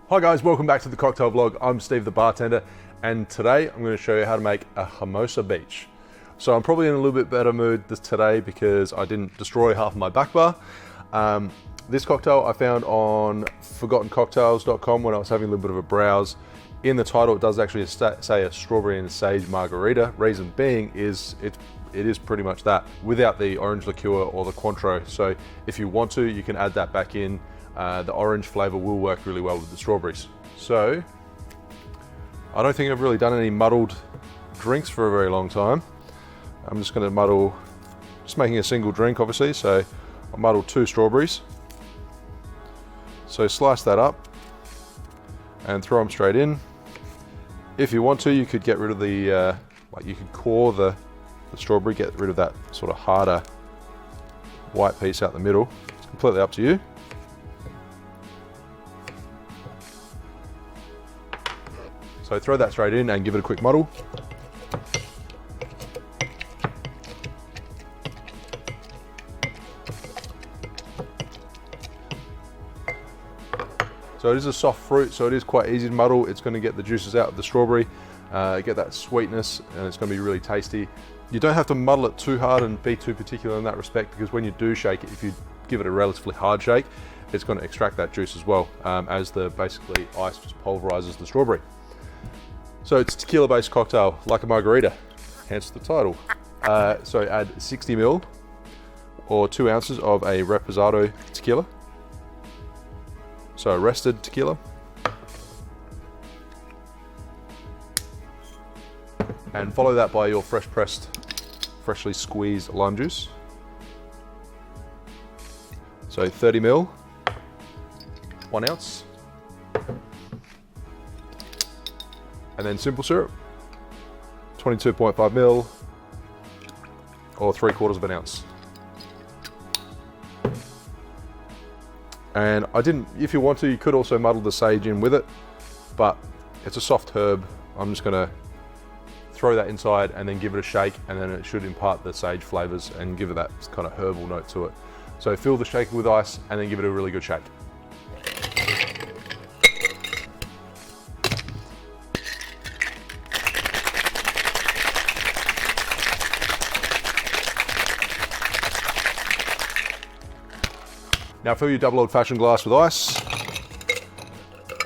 Hi guys, welcome back to the cocktail vlog. I'm Steve the bartender, and today I'm going to show you how to make a Hermosa Beach. So I'm probably in a little bit better mood today because I didn't destroy half of my back bar. This cocktail I found on ForgottenCocktails.com when I was having a little bit of a browse. In the title it does actually say a strawberry and sage margarita. Reason being is it is pretty much that without the orange liqueur or the Cointreau. So if you want to, you can add that back in. The orange flavor will work really well with the strawberries. So I don't think I've really done any muddled drinks for a very long time. I'm just going to muddle, just making a single drink obviously, so I'll muddle 2 strawberries. So slice that up and throw them straight in. If you want to, you could get rid of the, you could core the strawberry, get rid of that sort of harder white piece out the middle. It's completely up to you. So throw that straight in and give it a quick muddle. So it is a soft fruit, so it is quite easy to muddle. It's going to get the juices out of the strawberry, get that sweetness, and it's going to be really tasty. You don't have to muddle it too hard and be too particular in that respect, because when you do shake it, if you give it a relatively hard shake, it's going to extract that juice as well, as the basically ice just pulverizes the strawberry. So it's a tequila-based cocktail, like a margarita, hence the title. So add 60 ml or 2 ounces of a Reposado tequila. So rested tequila. And follow that by your fresh pressed, freshly squeezed lime juice. So 30 ml, 1 ounce. And then simple syrup, 22.5 ml or 3/4 of an ounce. And if you want to, you could also muddle the sage in with it, but it's a soft herb. I'm just gonna throw that inside and then give it a shake, and then it should impart the sage flavors and give it that kind of herbal note to it. So fill the shaker with ice and then give it a really good shake. Now fill your double old-fashioned glass with ice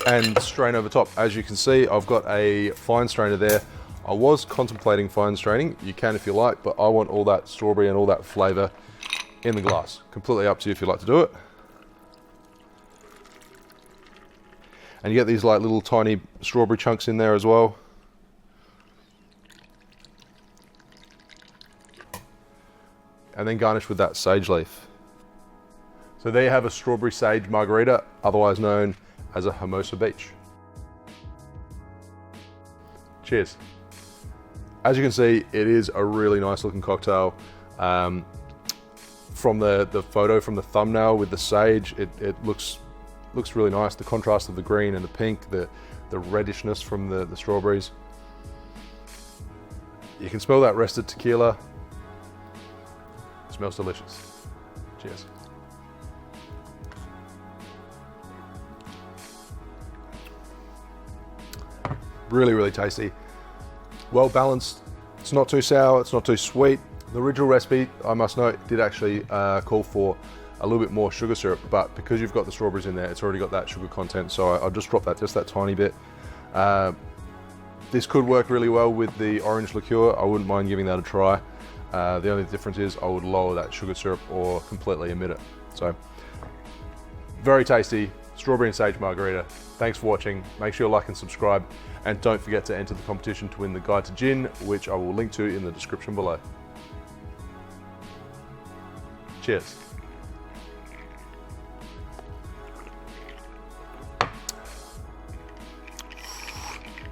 and strain over top. As you can see, I've got a fine strainer there. I was contemplating fine straining. You can if you like, but I want all that strawberry and all that flavor in the glass. Completely up to you if you like to do it. And you get these like little tiny strawberry chunks in there as well. And then garnish with that sage leaf. So there you have a strawberry sage margarita, otherwise known as a Hermosa Beach. Cheers. As you can see, it is a really nice looking cocktail. From the photo, from the thumbnail with the sage, it looks really nice. The contrast of the green and the pink, the reddishness from the strawberries. You can smell that rested tequila. It smells delicious. Cheers. Really, really tasty. Well balanced. It's not too sour, it's not too sweet. The original recipe, I must note, did actually call for a little bit more sugar syrup, but because you've got the strawberries in there, it's already got that sugar content, so I'll just drop that just that tiny bit. This could work really well with the orange liqueur. I wouldn't mind giving that a try. The only difference is I would lower that sugar syrup or completely omit it. So, very tasty. Strawberry and sage margarita. Thanks for watching. Make sure you like and subscribe, and don't forget to enter the competition to win the Guide to Gin, which I will link to in the description below. Cheers.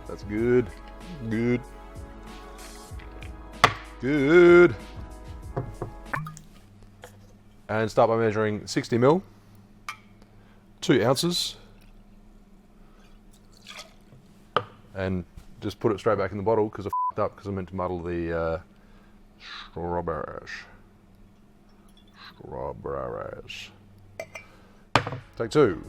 That's good. Good. Good. And start by measuring 60 ml. 2 ounces, and just put it straight back in the bottle because I f***ed up because I meant to muddle the strawberries. Strawberries. Take 2.